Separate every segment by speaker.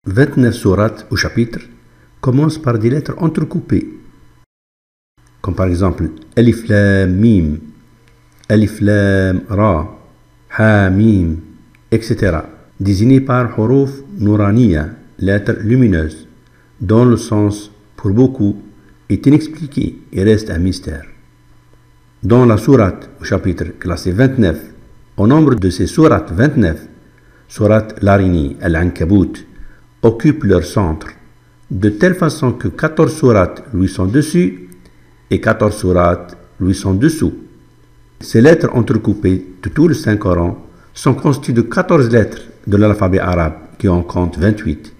Speaker 1: 29 sourates ou chapitres commencent par des lettres entrecoupées, comme par exemple Alif Lam Mim, Alif Lam Ra, Ha Mim, etc., désignés par Huruf Nouraniya, lettres lumineuses, dont le sens, pour beaucoup, est inexpliqué et reste un mystère. Dans la sourate ou chapitre classé 29, au nombre de ces sourates 29, sourate l'araignée, Al-Ankabut, occupe leur centre, de telle façon que 14 sourates lui sont dessus et 14 sourates lui sont dessous. Ces lettres entrecoupées de tout le Saint-Coran sont constituées de 14 lettres de l'alphabet arabe qui en compte 28.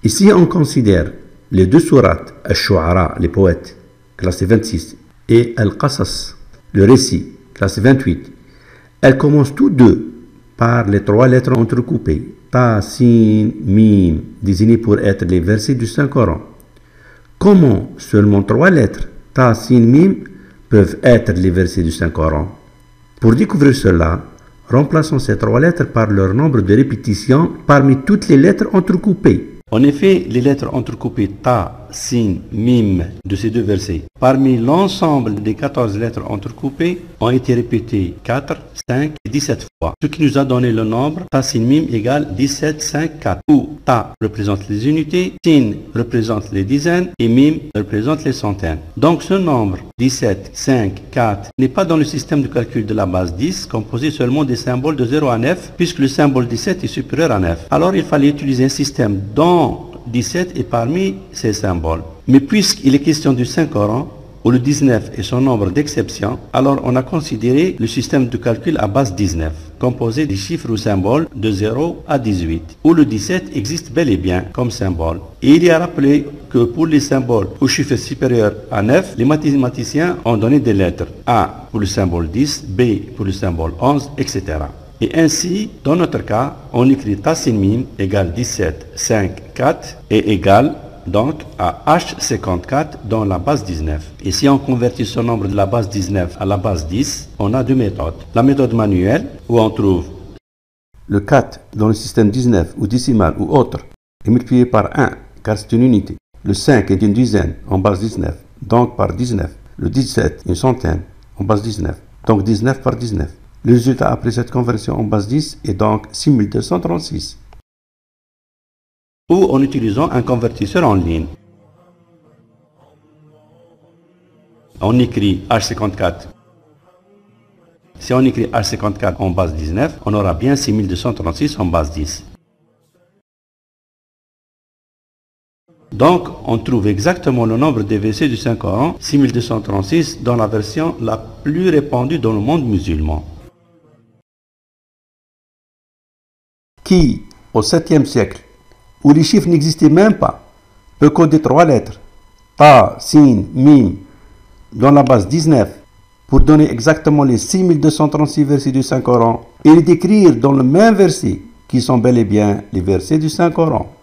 Speaker 1: Et si on considère les deux sourates, Al-Shu'ara, les poètes, classés 26, et Al-Qasas, le récit, classé 28, elles commencent tous deux par les trois lettres entrecoupées, Ta, Sin, Mim, désignées pour être les versets du Saint-Coran. Comment seulement trois lettres, Ta, Sin, Mim, peuvent être les versets du Saint-Coran? Pour découvrir cela, remplaçons ces trois lettres par leur nombre de répétitions parmi toutes les lettres entrecoupées. En effet, les lettres entrecoupées Ta, Sin, Mim de ces deux versets, parmi l'ensemble des 14 lettres entrecoupées, ont été répétées 4, 5 et 17 fois, ce qui nous a donné le nombre Ta, Sin, Mim égale 17, 5, 4, où Ta représente les unités, Sin représente les dizaines et Mim représente les centaines. Donc ce nombre 17, 5, 4 n'est pas dans le système de calcul de la base 10, composé seulement des symboles de 0 à 9, puisque le symbole 17 est supérieur à 9. Alors il fallait utiliser un système dont 17 est parmi ces symboles. Mais puisqu'il est question du Saint-Coran, où le 19 est son nombre d'exception, alors on a considéré le système de calcul à base 19, composé des chiffres ou symboles de 0 à 18, où le 17 existe bel et bien comme symbole. Et il y a rappelé que pour les symboles aux chiffres supérieurs à 9, les mathématiciens ont donné des lettres A pour le symbole 10, B pour le symbole 11, etc. Et ainsi, dans notre cas, on écrit Ta, Sin, Mim égale 17, 5, 4 et égale donc à H54 dans la base 19. Et si on convertit ce nombre de la base 19 à la base 10, on a deux méthodes. La méthode manuelle, où on trouve le 4 dans le système 19 ou décimal ou autre est multiplié par 1, car c'est une unité. Le 5 est une dizaine en base 19, donc par 19. Le 17, une centaine en base 19, donc 19 par 19. Le résultat après cette conversion en base 10 est donc 6236. Ou en utilisant un convertisseur en ligne. On écrit H54. Si on écrit H54 en base 19, on aura bien 6236 en base 10. Donc, on trouve exactement le nombre des versets du Saint-Coran, 6236, dans la version la plus répandue dans le monde musulman. Qui, au 7e siècle, où les chiffres n'existaient même pas, peut coder trois lettres, Ta, Sin, Mim, dans la base 19, pour donner exactement les 6236 versets du Saint-Coran, et les décrire dans le même verset, qui sont bel et bien les versets du Saint-Coran.